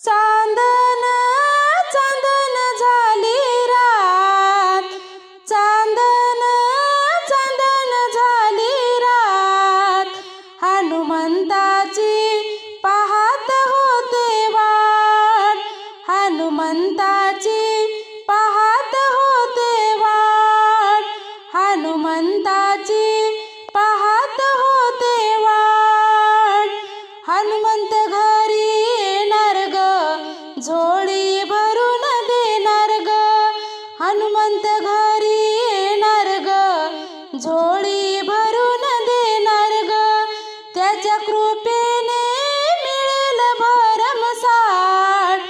चांदन चांदन झाली रात, चांदन चांदन झाली रात, हनुमंताची पाहत होते वाट, हनुमंताची पाहत होते वाट, हनुमंताची पाहत होते वाट. हनुमंत घरी येणार ग, झोळी भरून देणार ग, हनुमंत घरी येणार ग, झोळी भरून देणार ग. त्याच्या कृपेने मिळेल भरमसाठ,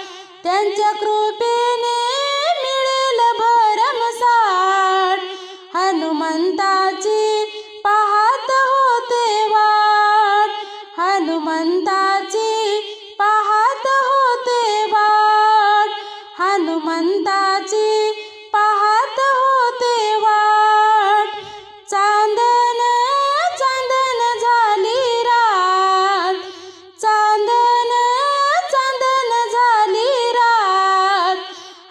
त्यांच्या कृपेने मिळेल भरमसाठ, हनुमंताची पाहत होते वाट, हनुमंताची पाहत होते वाट, हनुमंताची पाहत होते वाट. चांदन चांदन झाली रात, चांदन चांदन झाली रात,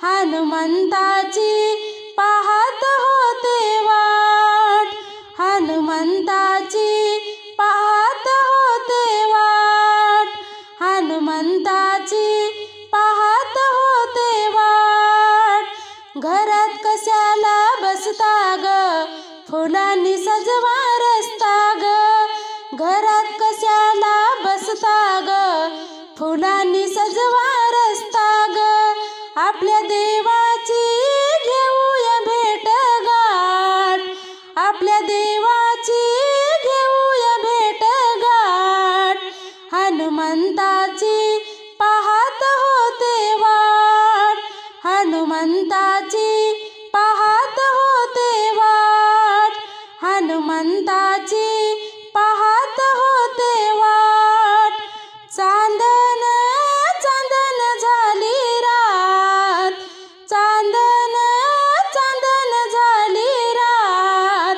हनुमंताची पाहत होते वाट, हनुमंताची पाहत होते वाट, हनुमंताची पाहत होते वाट. घरात कशाला बसता ग, फुलांनी सजवा रस्ता ग, घरात कशाला बसता ग, फुलांनी सजवा रस्ता ग. आपल्या देवाची घेऊया भेट गाठ, आपल्या देवाची घेऊया भेट गाठ, हनुमंताची पाहत होते वाट, हनुमंताची पाहत होते वाट, हनुमंताची पाहत होते वाट. चांदन चांदन झाली रात, चांदन चांदन झाली रात,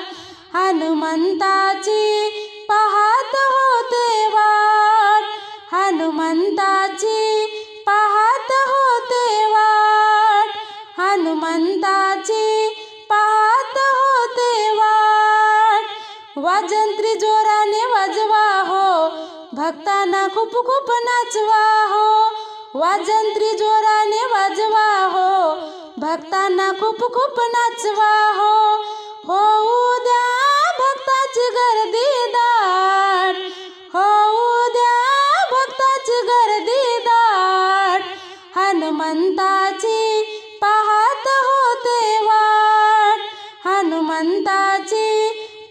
हनुमंताची पाहत होते वाट, हनुमंताची पाहत होते वाट, हनुमंताची पाहत होते वाट. वाजंत्री जोराने वाजवा हो, भक्तांना खूप खूप नाचवा हो, वाजंत्री जोराने वाजवा हो, भक्तांना खूप खूप नाचवा हो. होऊ द्या भक्ताची गर्दी दाट, होऊ द्या भक्ताची गर्दी दाट, हनुमंताची पाहत होते वाट, हनुमंताची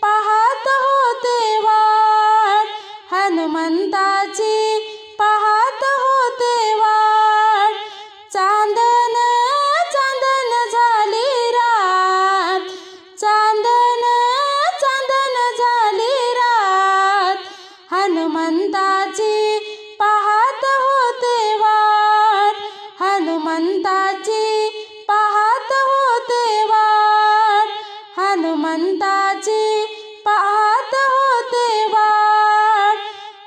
पाहत होते वाट, हनुमंताची पाहत होते वाट. चांदन चांदन झाली रात, चांदन चांदन झाली रात, हनुमंताची पाहत होते वाट, हनुमंताची पाहत होते वाट, हनुमंताची पाहत होते वाट.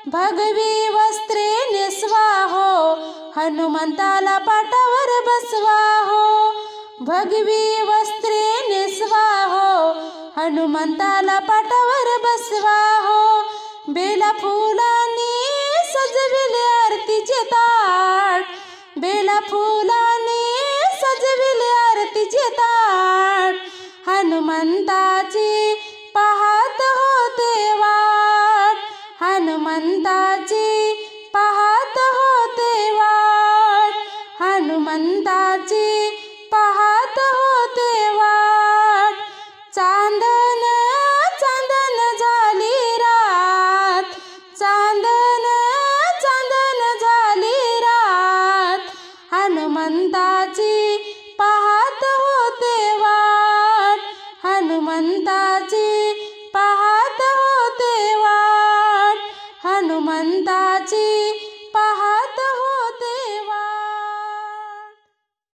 भगवी वस्त्रे नेसवा हो, हनुमंताला पाटावर बसवा हो, भगवी वस्त्रे नेसवा हो, हनुमंताला पाटावर बसवा हो. बेला फुलांनी सजविले आरतीचे ताट, बेला फुलांनी सजविले आरतीचे ताट, हनुमंताची पाहत होते वाट, हनुमंताची पाहत होते वाट, हनुमंताची पाहत होते वाट. चांदन